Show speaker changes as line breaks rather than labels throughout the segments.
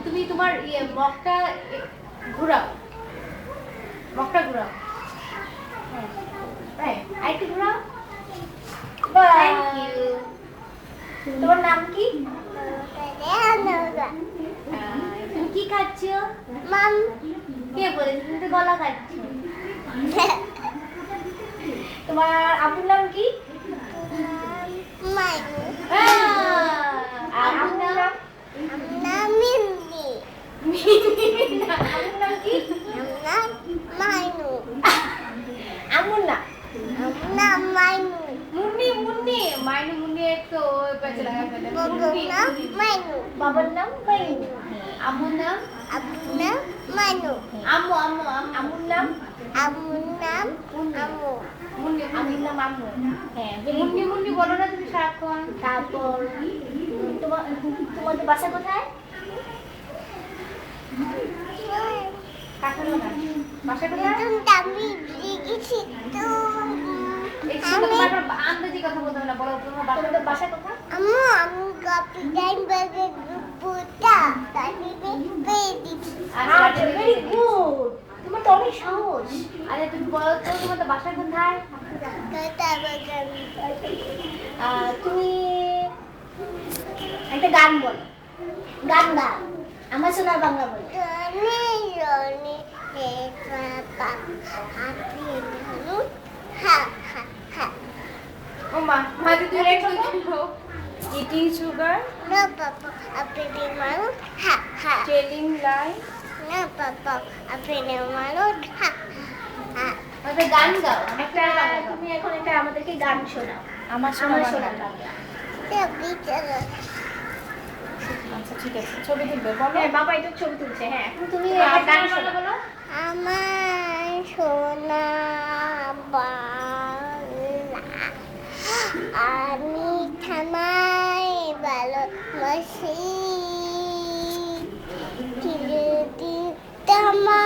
তুমি তোমার মগটা ঘুরাও, মগটা ঘুরাও, আরেকটু ঘুরাও। Thank you. তোমার নাম কি? তুমি কি খাচ্ছ?
মাম।
কে বলেছে তুমি তো গলা খাচ্ছ? তোমার আপুর নাম কি?
মাইনু।
আর আপুর নাম?
নাম মিন্নি।
আপুর নাম কি?
নাম মাইনু।
আমুর না?
নাম মাইনু।
মুন্নি মুন্নি মাইনু মুন্নি একটু পেছে লাগা ফেলে।
বাবার নাম মাইনু।
বাবার নাম মাইনু। আম্মুর নাম?
আব্বুর নাম মাইনু।
আম্মু আম্মু আম্মুর নাম?
আম্মুর নাম আম্মু।
মুন্নি আম্মুর নাম আম্মু। হ্যাঁ মুন্নি মুন্নি বলো না তুমি সারাক্ষণ। তারপর তোমাদের বাসা কোথায়? কাকুর বাসা। বাসা কোথায়?
আমি লিখেছি তো
তোমার আন্দাজি কথা বলতে হবে না, বলো তোমার বাসা কোথায়?
আম্মু আমি কপি টাইম বাগে বুটা তাই পেয়ে দিচ্ছি।
আচ্ছা ভেরি গুড, তোমার তো অনেক সাহস। আরে তুমি বলো তো তোমার বাসা কোথায়?
কথা বাগান।
তুমি একটা গান বলো, গান গাও, আমার সোনার বাংলা বলো।
রনি রনি হে পাপা আপনি ধনু হা হা হা।
ওমা মাঝে তুই রেখে দিও। ইটিং সুগার,
না পাপা আপনি ধনু হা হা।
টেলিং লাই,
না পাপা আপনি ধনু হা হা।
একটা গান গাও, একটা তুমি এখন একটা আমাদেরকে গান শোনাও, আমার সোনার বাংলা।
তবে চলো
আচ্ছা ঠিক আছে, ছবি তুলবে বলো। হ্যাঁ বাবা এটা ছবি তুলছে। হ্যাঁ এখন তুমি একটা গান শোনাও বলো।
আমার সোনা বাংলা আমি থানায় ভালোবাসি তামা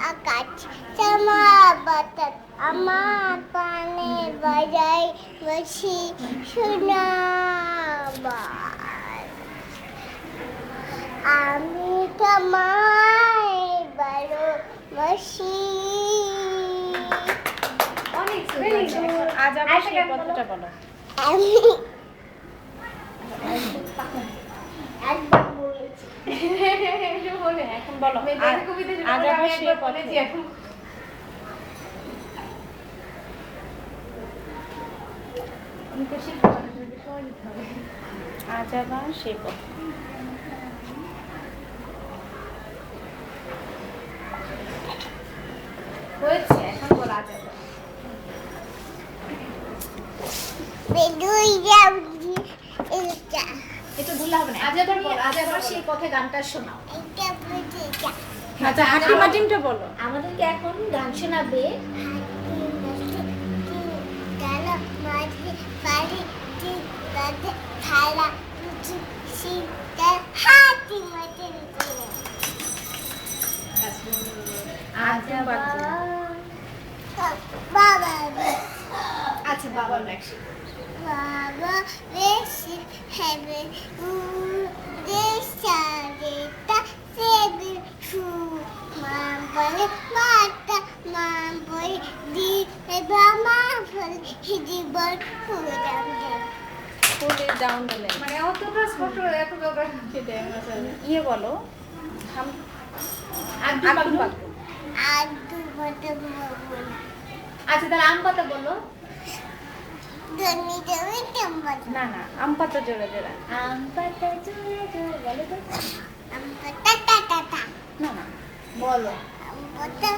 আকাশ তামা বাতাস আমার কানে বাজাই বসি সোনা আমি তোমায় ভালোবাসি।
অনেক সুন্দর। আজ আবার সেই কথাটা বলো।
আমি একবার বলেছি।
বলে এখন বলো। আজ আবার সেই বলেছি এখন। আজ আবার সেই কথা। হয়েছে এখন বলো আজ আবার।
বেদুই যাবি এটা
এটা ভুলা হবে না। আজ আবার বলো, আজ আবার সেই পথে গানটা শোনাও।
এটা বুঝে যা।
আচ্ছা হাকিম মাটিমটা বলো।
আমাদেরকে এখন গান শোনাবে
গালা মাঝে পারি গাতে থালা শীতে হাতি মাঝে
আজ আবার
বাবা
আচ্ছা বাবার লেখছি।
বাবা বেশি হেবে দেশারেটা সেবে শু মা বলে মাতা মা বলে দি বাবা বলে জীবন ফুরাম
ফুলে ডাউন দিলে মানে অতটা স্পষ্ট এত কথা খেতে ইয়ে বলো হাম আদু পাকু।
আর দু বটে বলে
আচ্ছা তাহলে আম পাতা বলো।
ধনি দেবে কেমন
না না আম পাতা জোরে জোরে।
আম পাতা জোরে জোরে বলো তো।
আমটা টা টা টা টা
না না বলো।
আমটা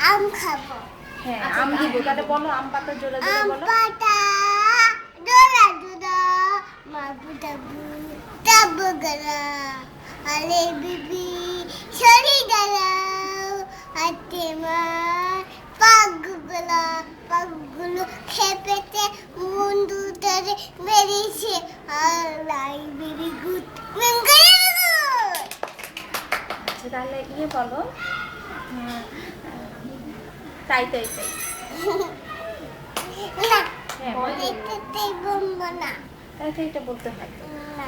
আম খাবো
হ্যাঁ আম দিব তাহলে বলো আম পাতা জোরে জোরে
আম
বলো।
পাতা দোলা দোলা মাবু দাবু দাবু গলা আলে বিবি সরি গলা হাতে মা পাগু গলা খেপেতে বন্ধু ধরে বেরিয়েছে আর লাই ভেরি গুড
আচ্ছা তাহলে বলো তাই তাই তাই
না
হ্যাঁ
এটাতেই বলবো না
তাই তাই এটা বলতে হয়
না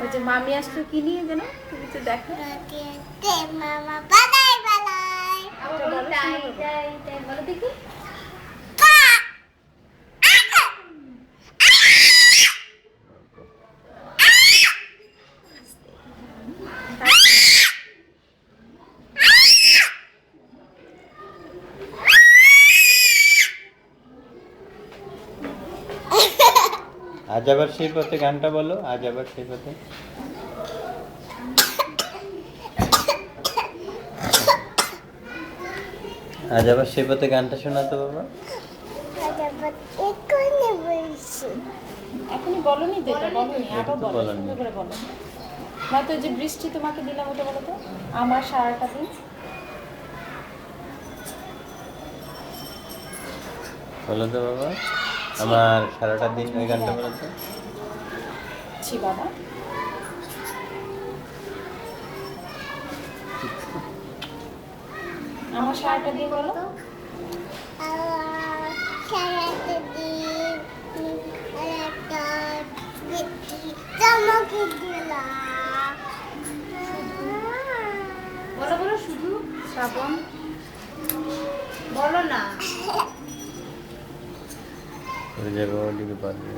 ওই যে মামি আসলো কি নিয়ে যেন তুমি তো দেখো
রকেটে মামা বালাই বালাই
আবার
এটা
বলো
বলো,
তাই
শুনে বলো।
তাই তাই বলো দেখি
আজ আবার সেই পথে গানটা বলো, আজ আবার সেই পথে। আজ আবার সেই পথে গানটা শোনাতো বাবা।
এখানে বলছি
এখনই বলনি তো এটা বলনি
এটা
আরো
তো
বলো
বলোনি।
সুন্দর করে বলো না তো যে বৃষ্টি তোমাকে দিলাম ওটা বলো তো আমার সারাটা দিন
বলো তো বাবা, আমার সারাটা দিন ওই গানটা বলো তো।
ছি বাবা আমার সারাটা দিন বলো
সারাটা দিন একটা তোমাকে দিলাম
বলো বলো শুধু
শ্রাবণ
বলো না
ওই যে ওদিকে পারবে।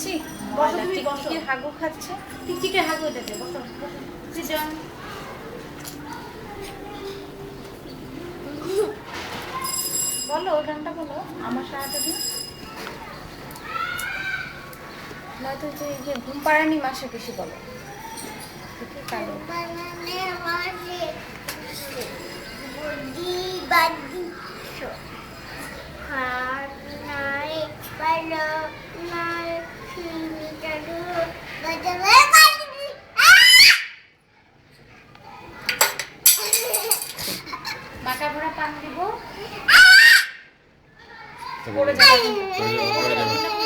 ছি
বসো, তুমি বসো।
টিকটিকির হাগু খাচ্ছে
টিকটিকে হাগু এটাতে বসো বসো Sit down.
বলো ওই গানটা বলো আমার সারাটা দিন নয়তো যে ঘুম পাড়ানি মাসে বেশি বলো দেখি কালো
বানানে মাঝে বুদ্ধি বাদি হার নাই পালো নাই চিনিটাডু বাজাবে বাজি
মাথা ভরা পান দিব
পড়ে যাবে, পড়ে যাবে।